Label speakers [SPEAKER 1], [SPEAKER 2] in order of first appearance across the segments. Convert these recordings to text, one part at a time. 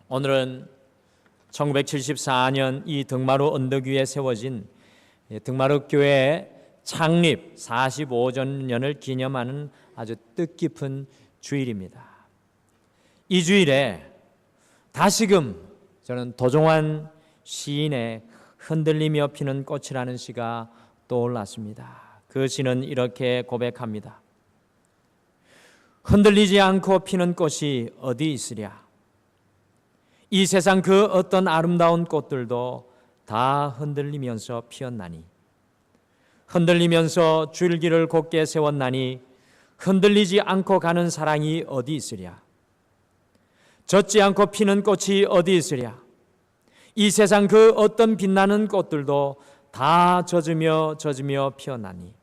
[SPEAKER 1] 오늘은 1974년 이 등마루 언덕 위에 세워진 등마루 교회 창립 45주년을 기념하는 아주 뜻깊은 주일입니다. 이 주일에 다시금 저는 도종환 시인의 흔들리며 피는 꽃이라는 시가 떠올랐습니다. 그 시는 이렇게 고백합니다. 흔들리지 않고 피는 꽃이 어디 있으랴. 이 세상 그 어떤 아름다운 꽃들도 다 흔들리면서 피었나니, 흔들리면서 줄기를 곧게 세웠나니 흔들리지 않고 가는 사랑이 어디 있으랴. 젖지 않고 피는 꽃이 어디 있으랴. 이 세상 그 어떤 빛나는 꽃들도 다 젖으며 피었나니,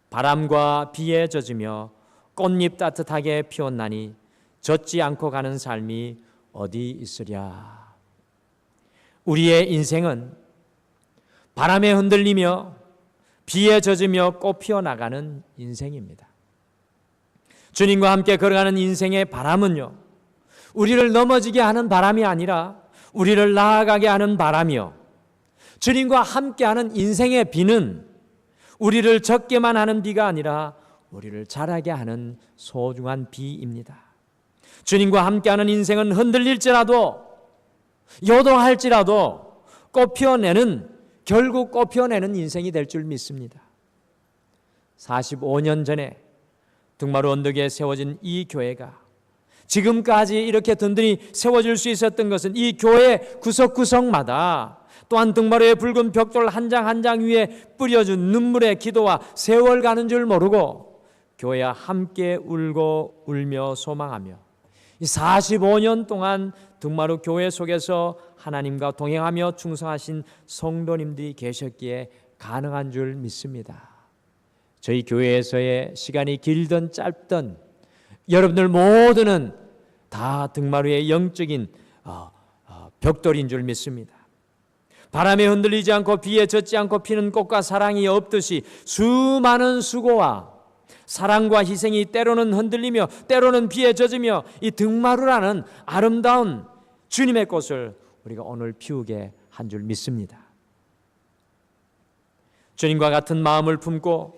[SPEAKER 1] 바람과 비에 젖으며 꽃잎 따뜻하게 피었나니 젖지 않고 가는 삶이 어디 있으랴. 우리의 인생은 바람에 흔들리며 비에 젖으며 꽃 피어나가는 인생입니다. 주님과 함께 걸어가는 인생의 바람은요, 우리를 넘어지게 하는 바람이 아니라 우리를 나아가게 하는 바람이요, 주님과 함께하는 인생의 비는 우리를 젖게만 하는 비가 아니라 우리를 자라게 하는 소중한 비입니다. 주님과 함께하는 인생은 흔들릴지라도, 요동할지라도 결국 꽃 피어내는 인생이 될 줄 믿습니다. 45년 전에 등마루 언덕에 세워진 이 교회가 지금까지 이렇게 든든히 세워질 수 있었던 것은 이 교회 구석구석마다, 또한 등마루의 붉은 벽돌 한 장 한 장 위에 뿌려준 눈물의 기도와 세월 가는 줄 모르고 교회와 함께 울고 울며 소망하며 45년 동안 등마루 교회 속에서 하나님과 동행하며 충성하신 성도님들이 계셨기에 가능한 줄 믿습니다. 저희 교회에서의 시간이 길든 짧든 여러분들 모두는 다 등마루의 영적인 벽돌인 줄 믿습니다. 바람에 흔들리지 않고 비에 젖지 않고 피는 꽃과 사랑이 없듯이 수많은 수고와 사랑과 희생이 때로는 흔들리며 때로는 비에 젖으며 이 등마루라는 아름다운 주님의 꽃을 우리가 오늘 피우게 한 줄 믿습니다. 주님과 같은 마음을 품고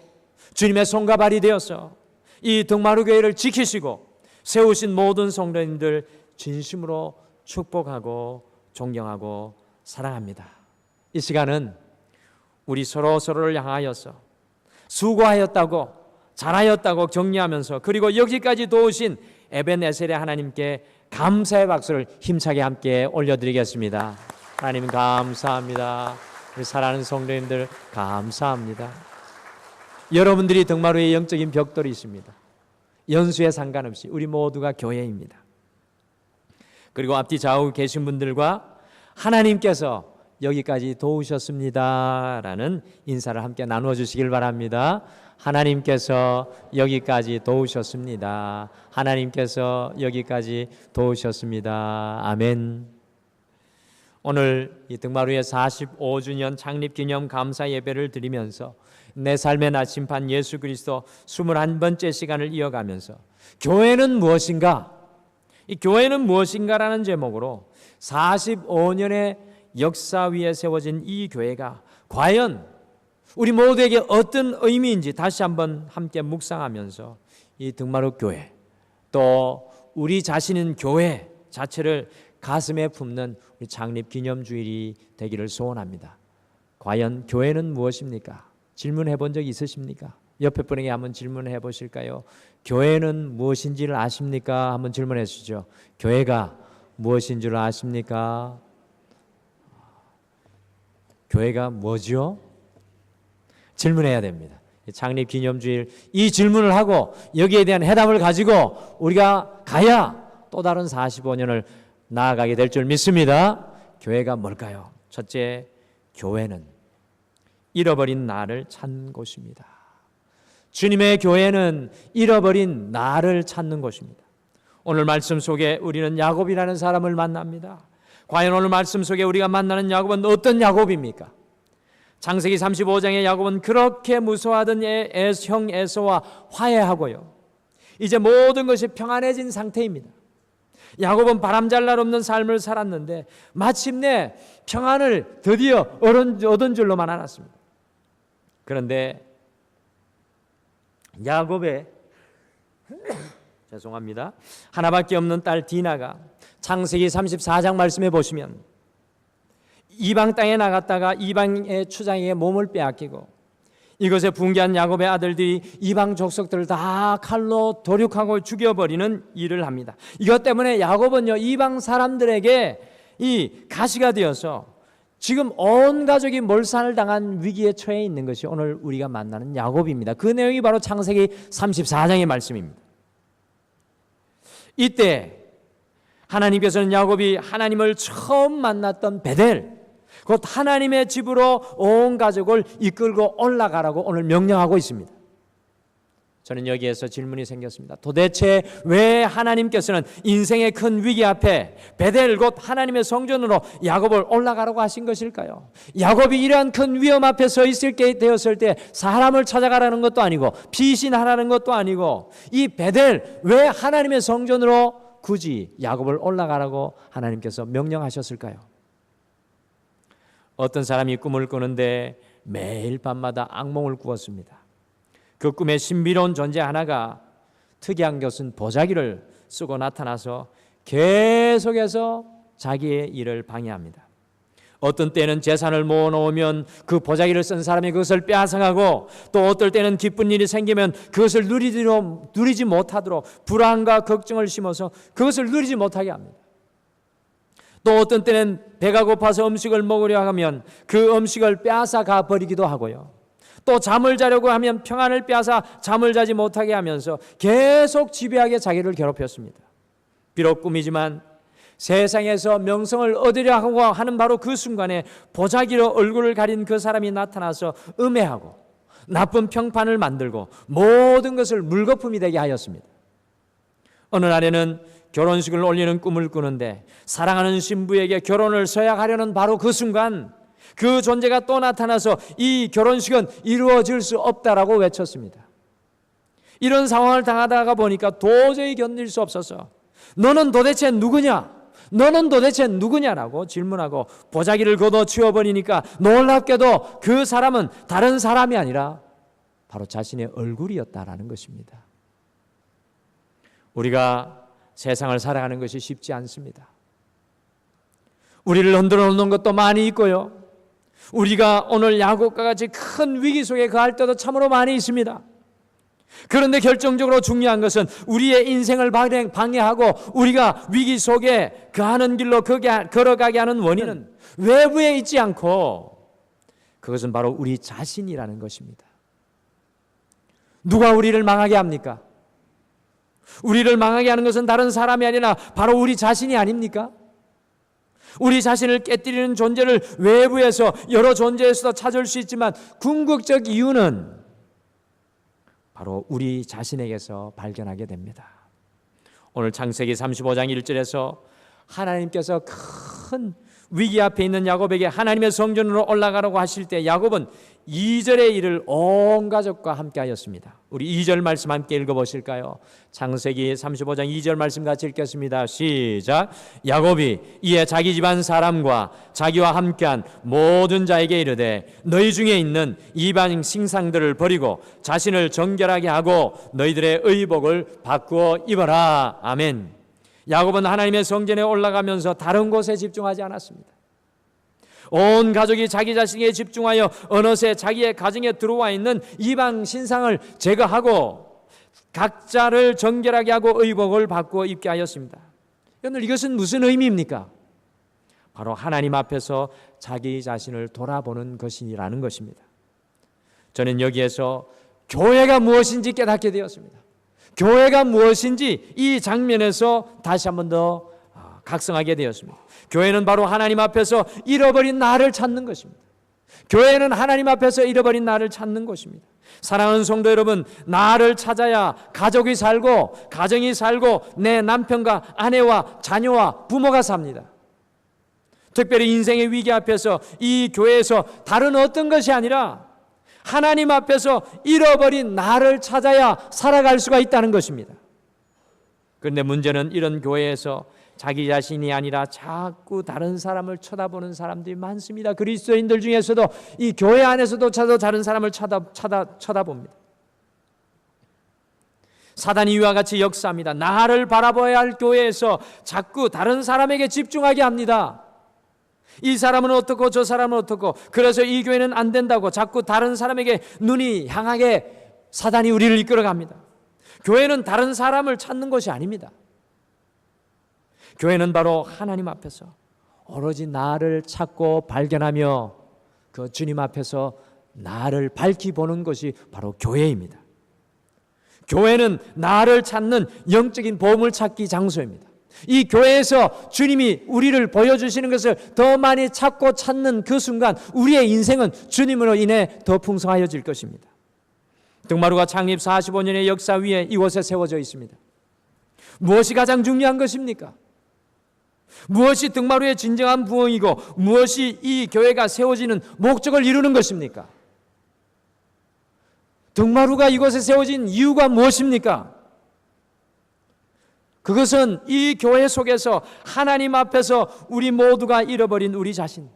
[SPEAKER 1] 주님의 손과 발이 되어서 이 등마루 교회를 지키시고 세우신 모든 성도님들 진심으로 축복하고 존경하고 사랑합니다. 이 시간은 우리 서로를 향하여서 수고하였다고, 잘하였다고 격려하면서, 그리고 여기까지 도우신 에벤에셀의 하나님께 감사의 박수를 힘차게 함께 올려드리겠습니다. 하나님 감사합니다. 우리 사랑하는 성도님들 감사합니다. 여러분들이 등마루의 영적인 벽돌이십니다. 연수에 상관없이 우리 모두가 교회입니다. 그리고 앞뒤 좌우 계신 분들과 하나님께서 여기까지 도우셨습니다 라는 인사를 함께 나누어 주시길 바랍니다. 하나님께서 여기까지 도우셨습니다. 하나님께서 여기까지 도우셨습니다. 아멘. 오늘 이 등마루의 45주년 창립기념 감사 예배를 드리면서 내 삶의 나침반 예수 그리스도 21번째 시간을 이어가면서 교회는 무엇인가? 이 교회는 무엇인가라는 제목으로 45년의 역사 위에 세워진 이 교회가 과연 우리 모두에게 어떤 의미인지 다시 한번 함께 묵상하면서 이 등마루 교회, 또 우리 자신은 교회 자체를 가슴에 품는 우리 창립 기념주일이 되기를 소원합니다. 과연 교회는 무엇입니까? 질문해 본 적 있으십니까? 옆에 분에게 한번 질문해 보실까요? 교회는 무엇인지를 아십니까? 한번 질문해 주시죠. 교회가 무엇인 줄 아십니까? 교회가 뭐죠? 질문해야 됩니다. 창립 기념주일 이 질문을 하고 여기에 대한 해답을 가지고 우리가 가야 또 다른 45년을 나아가게 될 줄 믿습니다. 교회가 뭘까요? 첫째, 교회는 잃어버린 나를 찾는 곳입니다. 주님의 교회는 잃어버린 나를 찾는 곳입니다. 오늘 말씀 속에 우리는 야곱이라는 사람을 만납니다. 과연 오늘 말씀 속에 우리가 만나는 야곱은 어떤 야곱입니까? 창세기 35장의 야곱은 그렇게 무서워하던 형 에서와 화해하고요, 이제 모든 것이 평안해진 상태입니다. 야곱은 바람잘 없는 삶을 살았는데 마침내 평안을 드디어 얻은 줄로만 알았습니다. 그런데 야곱의 죄송합니다. 하나밖에 없는 딸 디나가 창세기 34장 말씀해 보시면 이방 땅에 나갔다가 이방의 추장에게 몸을 빼앗기고 이것에 분개한 야곱의 아들들이 이방 족속들을 다 칼로 도륙하고 죽여버리는 일을 합니다. 이것 때문에 야곱은요, 이방 사람들에게 이 가시가 되어서 지금 온 가족이 몰살을 당한 위기에 처해 있는 것이 오늘 우리가 만나는 야곱입니다. 그 내용이 바로 창세기 34장의 말씀입니다. 이때 하나님께서는 야곱이 하나님을 처음 만났던 베델, 곧 하나님의 집으로 온 가족을 이끌고 올라가라고 오늘 명령하고 있습니다. 저는 여기에서 질문이 생겼습니다. 도대체 왜 하나님께서는 인생의 큰 위기 앞에 베델 곧 하나님의 성전으로 야곱을 올라가라고 하신 것일까요? 야곱이 이러한 큰 위험 앞에 서 있을 게 되었을 때 사람을 찾아가라는 것도 아니고 피신하라는 것도 아니고 이 베델 왜 하나님의 성전으로 굳이 야곱을 올라가라고 하나님께서 명령하셨을까요? 어떤 사람이 꿈을 꾸는데 매일 밤마다 악몽을 꾸었습니다. 그 꿈의 신비로운 존재 하나가 특이한 것은 보자기를 쓰고 나타나서 계속해서 자기의 일을 방해합니다. 어떤 때는 재산을 모아놓으면 그 보자기를 쓴 사람이 그것을 빼앗아가고 또 어떨 때는 기쁜 일이 생기면 그것을 누리지 못하도록 불안과 걱정을 심어서 그것을 누리지 못하게 합니다. 또 어떤 때는 배가 고파서 음식을 먹으려 하면 그 음식을 빼앗아가 버리기도 하고요. 또 잠을 자려고 하면 평안을 빼앗아 잠을 자지 못하게 하면서 계속 지배하게 자기를 괴롭혔습니다. 비록 꿈이지만 세상에서 명성을 얻으려 하는 바로 그 순간에 보자기로 얼굴을 가린 그 사람이 나타나서 음해하고 나쁜 평판을 만들고 모든 것을 물거품이 되게 하였습니다. 어느 날에는 결혼식을 올리는 꿈을 꾸는데 사랑하는 신부에게 결혼을 서약하려는 바로 그 순간 그 존재가 또 나타나서 이 결혼식은 이루어질 수 없다라고 외쳤습니다. 이런 상황을 당하다가 보니까 도저히 견딜 수 없어서 너는 도대체 누구냐? 너는 도대체 누구냐라고 질문하고 보자기를 걷어치워버리니까 놀랍게도 그 사람은 다른 사람이 아니라 바로 자신의 얼굴이었다라는 것입니다. 우리가 세상을 살아가는 것이 쉽지 않습니다. 우리를 흔들어 놓는 것도 많이 있고요. 우리가 오늘 야곱과 같이 큰 위기 속에 거할 때도 참으로 많이 있습니다. 그런데 결정적으로 중요한 것은 우리의 인생을 방해하고 우리가 위기 속에 거하는 길로 걸어가게 하는 원인은 외부에 있지 않고 그것은 바로 우리 자신이라는 것입니다. 누가 우리를 망하게 합니까? 우리를 망하게 하는 것은 다른 사람이 아니라 바로 우리 자신이 아닙니까? 우리 자신을 깨뜨리는 존재를 외부에서 여러 존재에서도 찾을 수 있지만 궁극적 이유는 바로 우리 자신에게서 발견하게 됩니다. 오늘 창세기 35장 1절에서 하나님께서 큰 위기 앞에 있는 야곱에게 하나님의 성전으로 올라가라고 하실 때 야곱은 2절의 일을 온 가족과 함께 하였습니다. 우리 2절 말씀 함께 읽어보실까요? 창세기 35장 2절 말씀 같이 읽겠습니다. 시작. 야곱이 이에 자기 집안 사람과 자기와 함께한 모든 자에게 이르되 너희 중에 있는 이방 신상들을 버리고 자신을 정결하게 하고 너희들의 의복을 바꾸어 입어라. 아멘. 야곱은 하나님의 성전에 올라가면서 다른 곳에 집중하지 않았습니다. 온 가족이 자기 자신에게 집중하여 어느새 자기의 가정에 들어와 있는 이방 신상을 제거하고 각자를 정결하게 하고 의복을 바꾸어 입게 하였습니다. 오늘 이것은 무슨 의미입니까? 바로 하나님 앞에서 자기 자신을 돌아보는 것이라는 것입니다. 저는 여기에서 교회가 무엇인지 깨닫게 되었습니다. 교회가 무엇인지 이 장면에서 다시 한 번 더 각성하게 되었습니다. 교회는 바로 하나님 앞에서 잃어버린 나를 찾는 것입니다. 교회는 하나님 앞에서 잃어버린 나를 찾는 곳입니다. 사랑하는 성도 여러분, 나를 찾아야 가족이 살고 가정이 살고 내 남편과 아내와 자녀와 부모가 삽니다. 특별히 인생의 위기 앞에서 이 교회에서 다른 어떤 것이 아니라 하나님 앞에서 잃어버린 나를 찾아야 살아갈 수가 있다는 것입니다. 그런데 문제는 이런 교회에서 자기 자신이 아니라 자꾸 다른 사람을 쳐다보는 사람들이 많습니다. 그리스도인들 중에서도 이 교회 안에서도 다른 사람을 쳐다봅니다. 사단이 이와 같이 역사합니다. 나를 바라봐야 할 교회에서 자꾸 다른 사람에게 집중하게 합니다. 이 사람은 어떻고 저 사람은 어떻고, 그래서 이 교회는 안 된다고 자꾸 다른 사람에게 눈이 향하게 사단이 우리를 이끌어갑니다. 교회는 다른 사람을 찾는 것이 아닙니다. 교회는 바로 하나님 앞에서 오로지 나를 찾고 발견하며 그 주님 앞에서 나를 밝히 보는 것이 바로 교회입니다. 교회는 나를 찾는 영적인 보물찾기 장소입니다. 이 교회에서 주님이 우리를 보여주시는 것을 더 많이 찾고 찾는 그 순간 우리의 인생은 주님으로 인해 더 풍성하여질 것입니다. 등마루가 창립 45년의 역사 위에 이곳에 세워져 있습니다. 무엇이 가장 중요한 것입니까? 무엇이 등마루의 진정한 부흥이고 무엇이 이 교회가 세워지는 목적을 이루는 것입니까? 등마루가 이곳에 세워진 이유가 무엇입니까? 그것은 이 교회 속에서 하나님 앞에서 우리 모두가 잃어버린 우리 자신,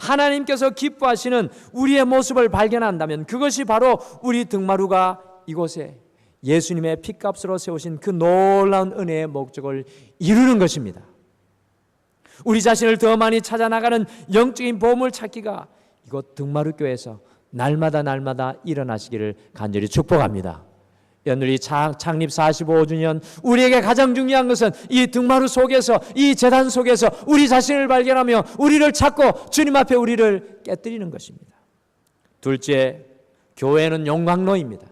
[SPEAKER 1] 하나님께서 기뻐하시는 우리의 모습을 발견한다면 그것이 바로 우리 등마루가 이곳에 예수님의 핏값으로 세우신 그 놀라운 은혜의 목적을 이루는 것입니다. 우리 자신을 더 많이 찾아나가는 영적인 보물 찾기가 이곳 등마루교회에서 날마다 일어나시기를 간절히 축복합니다. 오늘 이 창립 45주년 우리에게 가장 중요한 것은 이 등마루 속에서, 이 제단 속에서 우리 자신을 발견하며 우리를 찾고 주님 앞에 우리를 깨뜨리는 것입니다. 둘째, 교회는 용광로입니다.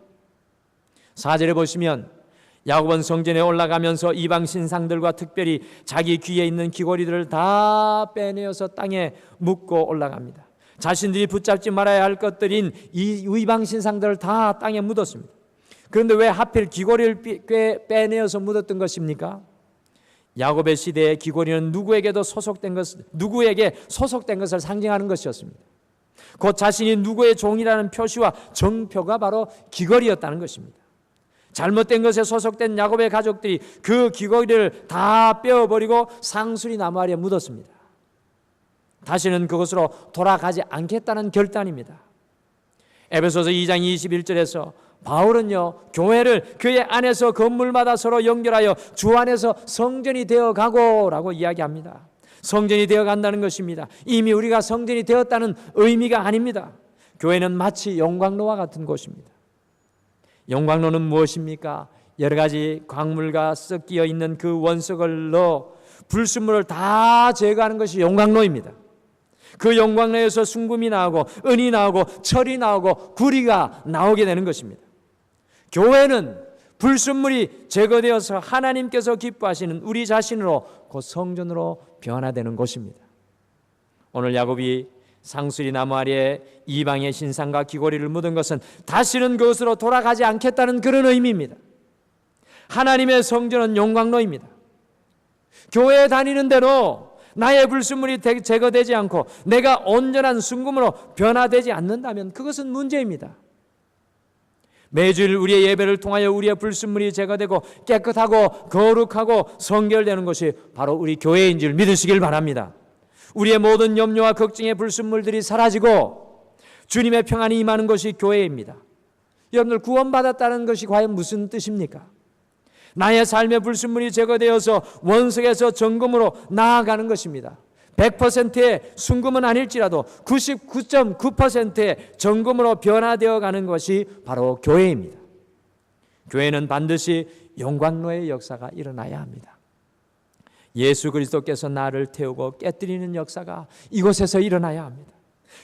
[SPEAKER 1] 4절에 보시면 야곱은 성전에 올라가면서 이방 신상들과 특별히 자기 귀에 있는 귀고리들을 다 빼내어서 땅에 묻고 올라갑니다. 자신들이 붙잡지 말아야 할 것들인 이 이방 신상들을 다 땅에 묻었습니다. 그런데 왜 하필 귀고리를 빼내어서 묻었던 것입니까? 야곱의 시대에 귀고리는 누구에게 소속된 것을 상징하는 것이었습니다. 곧 자신이 누구의 종이라는 표시와 정표가 바로 귀고리였다는 것입니다. 잘못된 것에 소속된 야곱의 가족들이 그 귀고리를 다 빼어버리고 상수리 나무 아래에 묻었습니다. 다시는 그것으로 돌아가지 않겠다는 결단입니다. 에베소서 2장 21절에서 바울은요, 교회를 그의 안에서 건물마다 서로 연결하여 주 안에서 성전이 되어가고 라고 이야기합니다. 성전이 되어간다는 것입니다. 이미 우리가 성전이 되었다는 의미가 아닙니다. 교회는 마치 용광로와 같은 곳입니다. 용광로는 무엇입니까? 여러 가지 광물과 섞여 있는 그 원석을 넣어 불순물을 다 제거하는 것이 용광로입니다. 그 용광로에서 순금이 나오고 은이 나오고 철이 나오고 구리가 나오게 되는 것입니다. 교회는 불순물이 제거되어서 하나님께서 기뻐하시는 우리 자신으로 그 성전으로 변화되는 곳입니다. 오늘 야곱이 상수리 나무 아래에 이방의 신상과 귀고리를 묻은 것은 다시는 그것으로 돌아가지 않겠다는 그런 의미입니다. 하나님의 성전은 용광로입니다. 교회에 다니는 대로 나의 불순물이 제거되지 않고 내가 온전한 순금으로 변화되지 않는다면 그것은 문제입니다. 매주일 우리의 예배를 통하여 우리의 불순물이 제거되고 깨끗하고 거룩하고 성결되는 것이 바로 우리 교회인 줄 믿으시길 바랍니다. 우리의 모든 염려와 걱정의 불순물들이 사라지고 주님의 평안이 임하는 것이 교회입니다. 여러분들 구원받았다는 것이 과연 무슨 뜻입니까? 나의 삶의 불순물이 제거되어서 원석에서 정금으로 나아가는 것입니다. 100%의 순금은 아닐지라도 99.9%의 정금으로 변화되어 가는 것이 바로 교회입니다. 교회는 반드시 용광로의 역사가 일어나야 합니다. 예수 그리스도께서 나를 태우고 깨뜨리는 역사가 이곳에서 일어나야 합니다.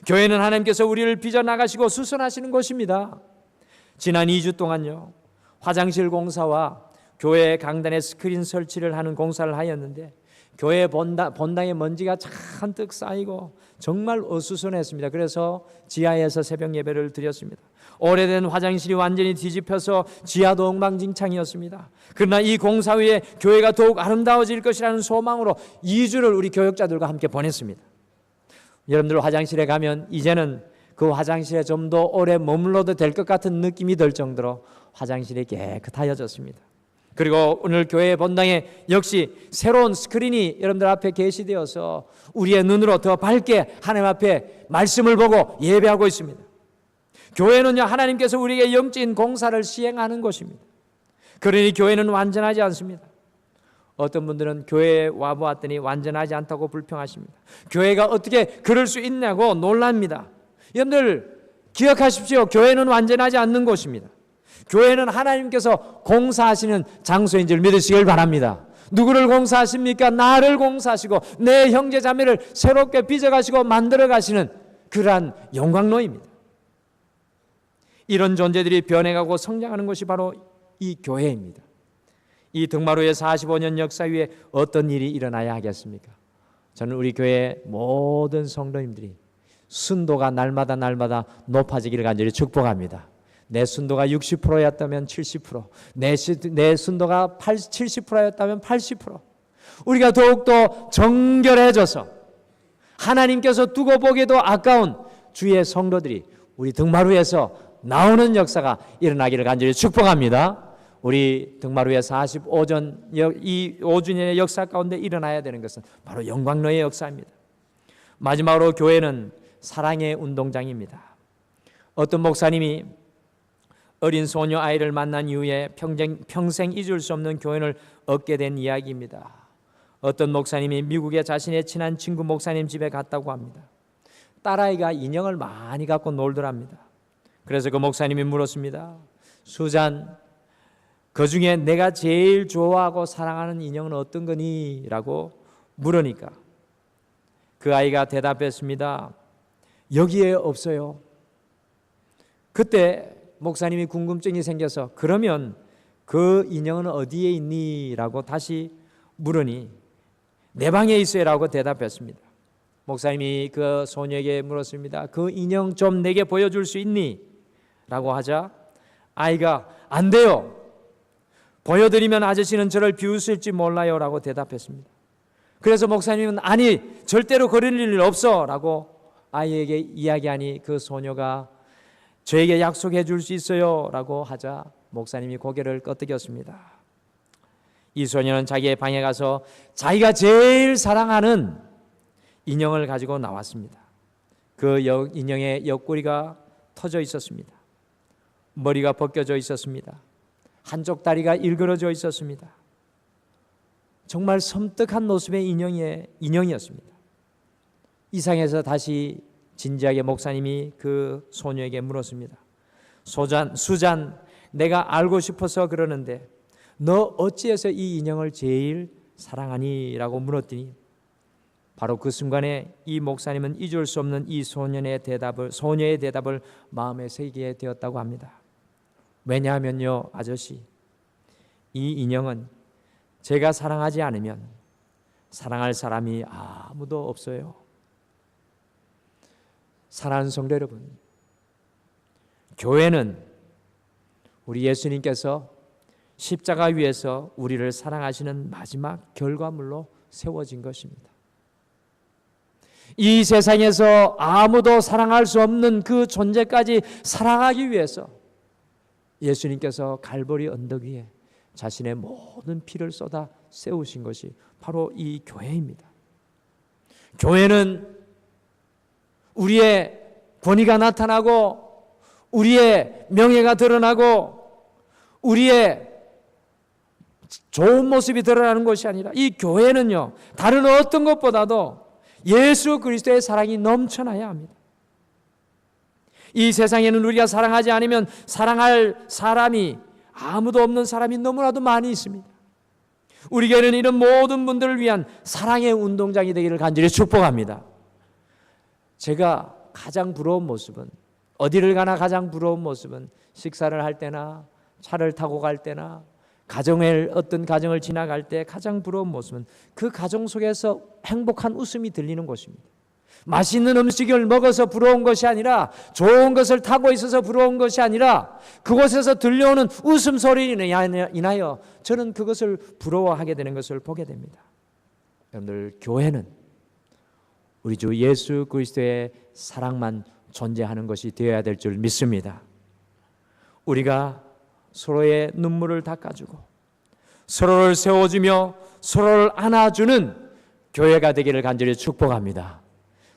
[SPEAKER 1] 교회는 하나님께서 우리를 빚어나가시고 수선하시는 곳입니다. 지난 2주 동안요, 화장실 공사와 교회 강단에 스크린 설치를 하는 공사를 하였는데 교회 본당에 먼지가 잔뜩 쌓이고 정말 어수선했습니다. 그래서 지하에서 새벽 예배를 드렸습니다. 오래된 화장실이 완전히 뒤집혀서 지하도 엉망진창이었습니다. 그러나 이 공사 후에 교회가 더욱 아름다워질 것이라는 소망으로 2주를 우리 교역자들과 함께 보냈습니다. 여러분들 화장실에 가면 이제는 그 화장실에 좀 더 오래 머물러도 될 것 같은 느낌이 들 정도로 화장실이 깨끗하여졌습니다. 그리고 오늘 교회 본당에 역시 새로운 스크린이 여러분들 앞에 게시되어서 우리의 눈으로 더 밝게 하나님 앞에 말씀을 보고 예배하고 있습니다. 교회는요, 하나님께서 우리에게 영적인 공사를 시행하는 곳입니다. 그러니 교회는 완전하지 않습니다. 어떤 분들은 교회에 와보았더니 완전하지 않다고 불평하십니다. 교회가 어떻게 그럴 수 있냐고 놀랍니다. 여러분들 기억하십시오. 교회는 완전하지 않는 곳입니다. 교회는 하나님께서 공사하시는 장소인 줄 믿으시길 바랍니다. 누구를 공사하십니까? 나를 공사하시고 내 형제 자매를 새롭게 빚어가시고 만들어가시는 그러한 영광로입니다. 이런 존재들이 변해가고 성장하는 것이 바로 이 교회입니다. 이 등마루의 45년 역사 위에 어떤 일이 일어나야 하겠습니까? 저는 우리 교회 모든 성도님들이 순도가 날마다 높아지기를 간절히 축복합니다. 내 순도가 60%였다면 70%, 내 순도가 70%였다면 80%. 우리가 더욱더 정결해져서 하나님께서 두고 보기에도 아까운 주의 성도들이 우리 등마루에서 나오는 역사가 일어나기를 간절히 축복합니다. 우리 등마루의 45전 이 5주년의 역사 가운데 일어나야 되는 것은 바로 영광로의 역사입니다. 마지막으로 교회는 사랑의 운동장입니다. 어떤 목사님이 어린 소녀 아이를 만난 이후에 평생 잊을 수 없는 교훈을 얻게 된 이야기입니다. 어떤 목사님이 미국에 자신의 친한 친구 목사님 집에 갔다고 합니다. 딸아이가 인형을 많이 갖고 놀더랍니다. 그래서 그 목사님이 물었습니다. 수잔, 그 중에 내가 제일 좋아하고 사랑하는 인형은 어떤 거니? 라고 물으니까 그 아이가 대답했습니다. 여기에 없어요. 그때 목사님이 궁금증이 생겨서 그러면 그 인형은 어디에 있니? 라고 다시 물으니 내 방에 있어요 라고 대답했습니다. 목사님이 그 소녀에게 물었습니다. 그 인형 좀 내게 보여줄 수 있니? 라고 하자 아이가 안 돼요. 보여드리면 아저씨는 저를 비웃을지 몰라요 라고 대답했습니다. 그래서 목사님은 아니 절대로 그럴 일 없어 라고 아이에게 이야기하니 그 소녀가 저에게 약속해 줄 수 있어요 라고 하자 목사님이 고개를 끄덕였습니다. 이 소녀는 자기의 방에 가서 자기가 제일 사랑하는 인형을 가지고 나왔습니다. 그 인형의 옆구리가 터져 있었습니다. 머리가 벗겨져 있었습니다. 한쪽 다리가 일그러져 있었습니다. 정말 섬뜩한 모습의 인형이었습니다. 이상해서 다시 진지하게 목사님이 그 소녀에게 물었습니다. 수잔, 내가 알고 싶어서 그러는데 너 어찌해서 이 인형을 제일 사랑하니? 라고 물었더니 바로 그 순간에 이 목사님은 잊을 수 없는 이 소녀의 대답을 마음에 새기게 되었다고 합니다. 왜냐하면요, 아저씨, 이 인형은 제가 사랑하지 않으면 사랑할 사람이 아무도 없어요. 사랑하는 성도 여러분, 교회는 우리 예수님께서 십자가 위에서 우리를 사랑하시는 마지막 결과물로 세워진 것입니다. 이 세상에서 아무도 사랑할 수 없는 그 존재까지 사랑하기 위해서 예수님께서 갈보리 언덕 위에 자신의 모든 피를 쏟아 세우신 것이 바로 이 교회입니다. 교회는 우리의 권위가 나타나고 우리의 명예가 드러나고 우리의 좋은 모습이 드러나는 것이 아니라 이 교회는요, 다른 어떤 것보다도 예수 그리스도의 사랑이 넘쳐나야 합니다. 이 세상에는 우리가 사랑하지 않으면 사랑할 사람이 아무도 없는 사람이 너무나도 많이 있습니다. 우리 교회는 이런 모든 분들을 위한 사랑의 운동장이 되기를 간절히 축복합니다. 제가 가장 부러운 모습은, 어디를 가나 가장 부러운 모습은 식사를 할 때나 차를 타고 갈 때나 어떤 가정을 지나갈 때 가장 부러운 모습은 그 가정 속에서 행복한 웃음이 들리는 것입니다. 맛있는 음식을 먹어서 부러운 것이 아니라, 좋은 것을 타고 있어서 부러운 것이 아니라, 그곳에서 들려오는 웃음소리를 인하여 저는 그것을 부러워하게 되는 것을 보게 됩니다. 여러분들, 교회는 우리 주 예수 그리스도의 사랑만 존재하는 것이 되어야 될 줄 믿습니다. 우리가 서로의 눈물을 닦아주고 서로를 세워주며 서로를 안아주는 교회가 되기를 간절히 축복합니다.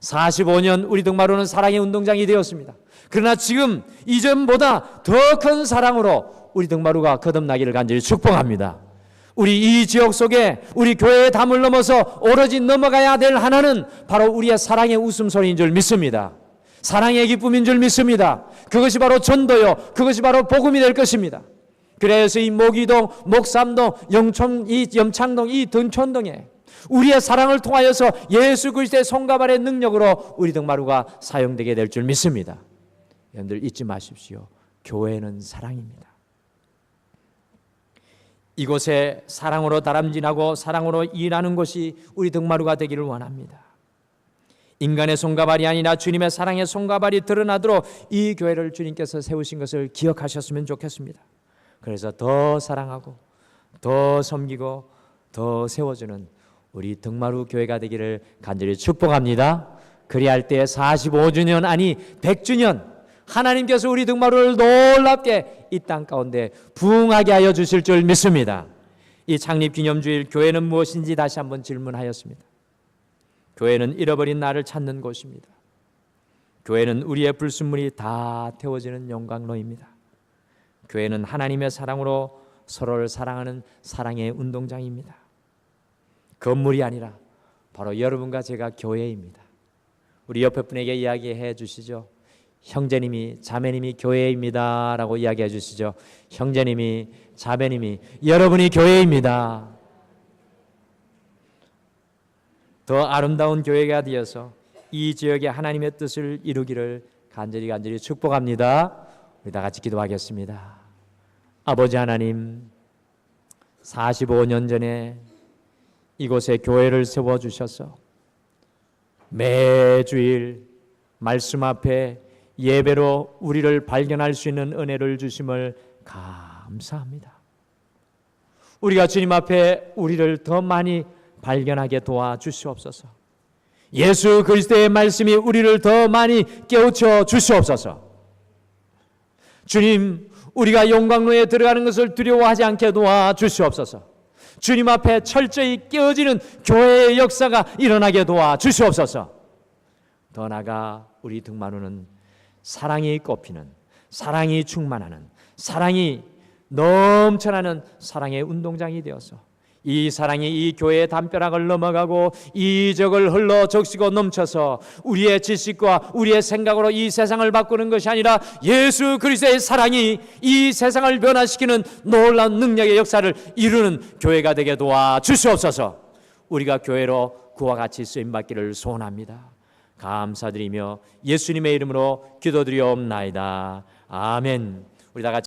[SPEAKER 1] 45년 우리 등마루는 사랑의 운동장이 되었습니다. 그러나 지금 이전보다 더 큰 사랑으로 우리 등마루가 거듭나기를 간절히 축복합니다. 우리 이 지역 속에 우리 교회의 담을 넘어서 오로지 넘어가야 될 하나는 바로 우리의 사랑의 웃음소리인 줄 믿습니다. 사랑의 기쁨인 줄 믿습니다. 그것이 바로 전도요, 그것이 바로 복음이 될 것입니다. 그래서 이 모기동, 목삼동, 염창동, 이 등촌동에 우리의 사랑을 통하여서 예수 그리스도의 손과 발의 능력으로 우리 등마루가 사용되게 될 줄 믿습니다. 여러분들 잊지 마십시오. 교회는 사랑입니다. 이곳에 사랑으로 다람쥐나고 사랑으로 일하는 곳이 우리 등마루가 되기를 원합니다. 인간의 손과 발이 아니라 주님의 사랑의 손과 발이 드러나도록 이 교회를 주님께서 세우신 것을 기억하셨으면 좋겠습니다. 그래서 더 사랑하고 더 섬기고 더 세워주는 우리 등마루 교회가 되기를 간절히 축복합니다. 그리할 때 45주년 아니 100주년 하나님께서 우리 등마루를 놀랍게 이 땅 가운데 부흥하게 하여 주실 줄 믿습니다. 이 창립기념주일 교회는 무엇인지 다시 한번 질문하였습니다. 교회는 잃어버린 나를 찾는 곳입니다. 교회는 우리의 불순물이 다 태워지는 영광로입니다. 교회는 하나님의 사랑으로 서로를 사랑하는 사랑의 운동장입니다. 건물이 아니라 바로 여러분과 제가 교회입니다. 우리 옆에 분에게 이야기해 주시죠. 형제님이 자매님이 교회입니다 라고 이야기해 주시죠. 형제님이 자매님이 여러분이 교회입니다. 더 아름다운 교회가 되어서 이 지역에 하나님의 뜻을 이루기를 간절히 축복합니다. 우리 다 같이 기도하겠습니다. 아버지 하나님, 45년 전에 이곳에 교회를 세워주셔서 매주일 말씀 앞에 예배로 우리를 발견할 수 있는 은혜를 주심을 감사합니다. 우리가 주님 앞에 우리를 더 많이 발견하게 도와주시옵소서. 예수 그리스도의 말씀이 우리를 더 많이 깨우쳐 주시옵소서. 주님, 우리가 영광로에 들어가는 것을 두려워하지 않게 도와주시옵소서. 주님 앞에 철저히 깨어지는 교회의 역사가 일어나게 도와주시옵소서. 더 나아가 우리 등마루는 사랑이 꽃피는, 사랑이 충만하는, 사랑이 넘쳐나는 사랑의 운동장이 되어서 이 사랑이 이 교회의 담벼락을 넘어가고 이적을 흘러 적시고 넘쳐서 우리의 지식과 우리의 생각으로 이 세상을 바꾸는 것이 아니라 예수 그리스도의 사랑이 이 세상을 변화시키는 놀라운 능력의 역사를 이루는 교회가 되게 도와주시옵소서. 우리가 교회로 그와 같이 쓰임받기를 소원합니다. 감사드리며 예수님의 이름으로 기도드리옵나이다. 아멘. 우리 다 같이